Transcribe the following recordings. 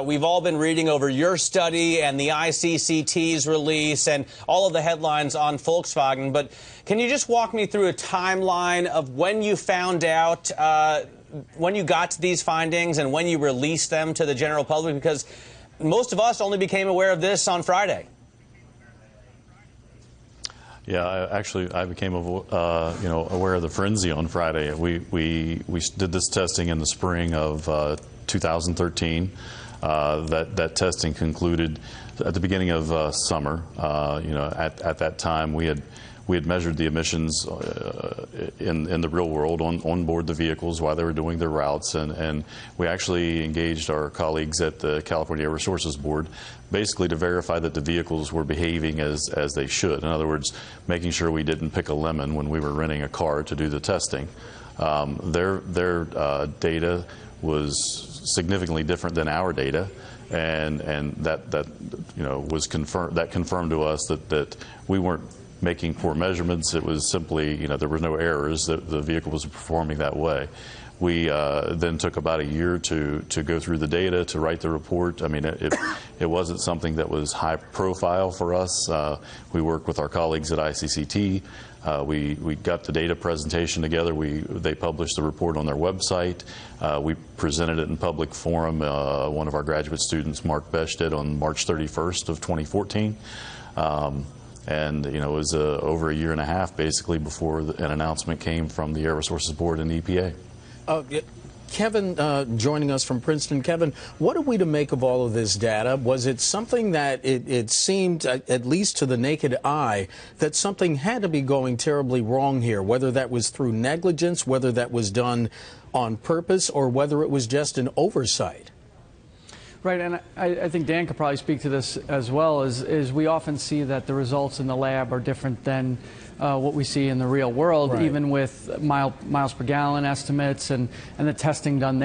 We've all been reading over your study and the ICCT's release and all of the headlines on Volkswagen. But can you just walk me through a timeline of when you found out, when you got to these findings and when you released them to the general public? Because most of us only became aware of this on Friday. Yeah, I became aware of the frenzy on Friday. We did this testing in the spring of 2013. That testing concluded at the beginning of summer. At that time we had measured the emissions in the real world on board the vehicles while they were doing their routes, and we actually engaged our colleagues at the California Air Resources Board basically to verify that the vehicles were behaving as they should. In other words, making sure we didn't pick a lemon when we were renting a car to do the testing. Their data was significantly different than our data, and that was confirmed. That confirmed to us that we weren't making poor measurements. It was simply, there were no errors, that the vehicle was performing that way. We then took about a year to go through the data, to write the report. I mean, it wasn't something that was high profile for us. We worked with our colleagues at ICCT. We got the data presentation together. They published the report on their website. We presented it in public forum. One of our graduate students, Mark Besch, did on March 31st of 2014. And it was over a year and a half basically before an announcement came from the Air Resources Board and EPA. Kevin, joining us from Princeton. Kevin, what are we to make of all of this data? Was it something that it seemed, at least to the naked eye, that something had to be going terribly wrong here, whether that was through negligence, whether that was done on purpose, or whether it was just an oversight? Right, and I think Dan could probably speak to this as well, is we often see that the results in the lab are different than what we see in the real world, right. Even with miles per gallon estimates and the testing done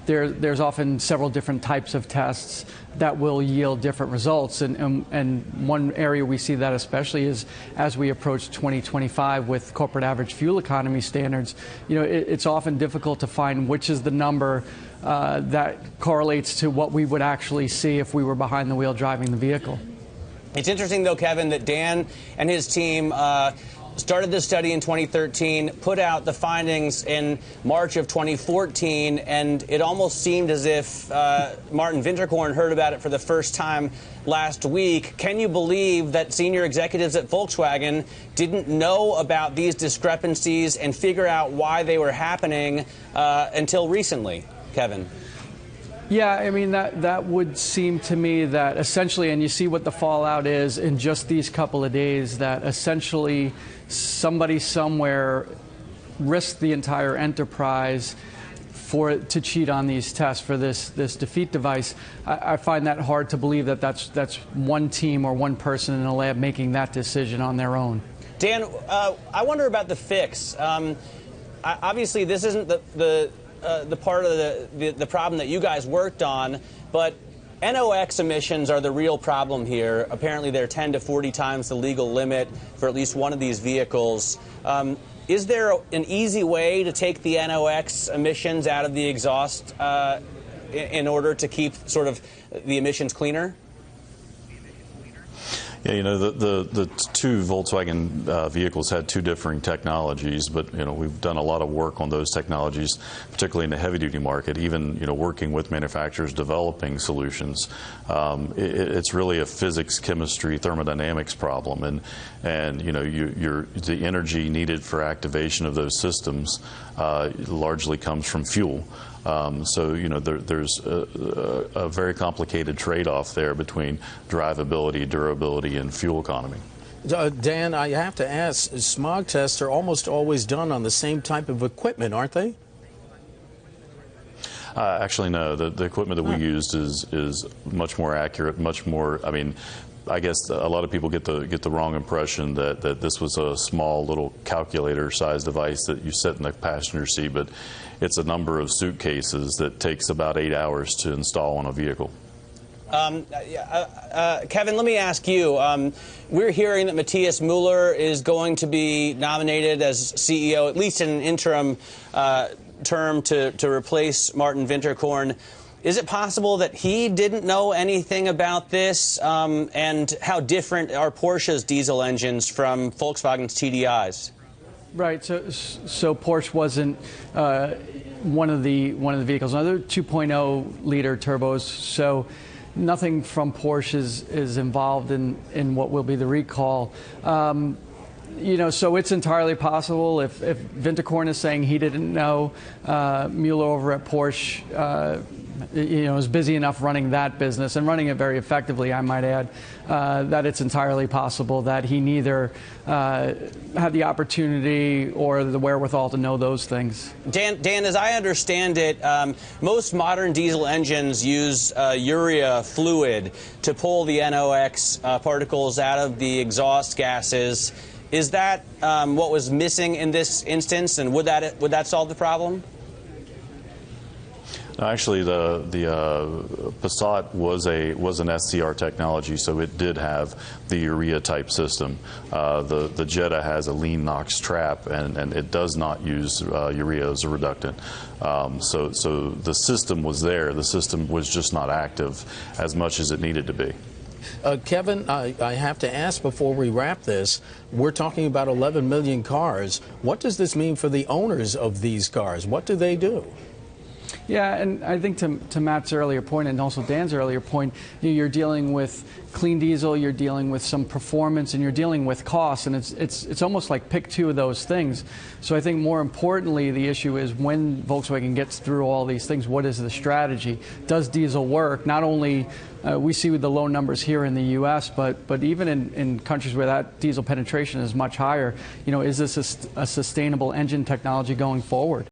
there's often several different types of tests that will yield different results. And one area we see that especially is as we approach 2025 with corporate average fuel economy standards, it's often difficult to find which is the number that correlates to what we would actually see if we were behind the wheel driving the vehicle. It's interesting, though, Kevin, that Dan and his team started this study in 2013, put out the findings in March of 2014, and it almost seemed as if Martin Winterkorn heard about it for the first time last week. Can you believe that senior executives at Volkswagen didn't know about these discrepancies and figure out why they were happening until recently, Kevin? Yeah, I mean, that would seem to me that essentially, and you see what the fallout is in just these couple of days, that essentially somebody somewhere risked the entire enterprise for it to cheat on these tests for this defeat device. I find that hard to believe that that's one team or one person in a lab making that decision on their own. Dan, I wonder about the fix. Obviously, this isn't the part of the problem that you guys worked on, but NOx emissions are the real problem here. Apparently, they're 10 to 40 times the legal limit for at least one of these vehicles. Is there an easy way to take the NOx emissions out of the exhaust in order to keep sort of the emissions cleaner? Yeah, the two Volkswagen vehicles had two differing technologies, but we've done a lot of work on those technologies, particularly in the heavy-duty market. Even working with manufacturers developing solutions. It's really a physics, chemistry, thermodynamics problem, and the energy needed for activation of those systems largely comes from fuel. So there's a very complicated trade-off there between drivability, durability, and fuel economy. Dan, I have to ask, smog tests are almost always done on the same type of equipment, aren't they? Actually, no. The equipment that we used is much more accurate, much more. I mean, I guess a lot of people get the wrong impression that this was a small little calculator-sized device that you sit in the passenger seat, but it's a number of suitcases that takes about 8 hours to install on a vehicle. Kevin, let me ask you. We're hearing that Matthias Müller is going to be nominated as CEO, at least in an interim term, to replace Martin Winterkorn. Is it possible that he didn't know anything about this? And how different are Porsche's diesel engines from Volkswagen's TDIs? Right. So Porsche wasn't one of the vehicles. Now, they're 2.0 liter turbos. So nothing from Porsche is involved in what will be the recall. So it's entirely possible if Winterkorn is saying he didn't know, Mueller over at Porsche, is busy enough running that business and running it very effectively, I might add, that it's entirely possible that he neither had the opportunity or the wherewithal to know those things. Dan, as I understand it, most modern diesel engines use urea fluid to pull the NOx particles out of the exhaust gases. Is that what was missing in this instance, and would that solve the problem? Actually, the Passat was an SCR technology, so it did have the urea type system. The Jetta has a lean NOx trap, and it does not use urea as a reductant. So the system was there. The system was just not active as much as it needed to be. Kevin, I have to ask before we wrap this, we're talking about 11 million cars. What does this mean for the owners of these cars? What do they do? Yeah, and I think to Matt's earlier point and also Dan's earlier point, you're dealing with clean diesel, you're dealing with some performance, and you're dealing with costs, and it's almost like pick two of those things. So I think more importantly, the issue is when Volkswagen gets through all these things, what is the strategy? Does diesel work? Not only we see with the low numbers here in the U.S., but even in countries where that diesel penetration is much higher, is this a sustainable engine technology going forward?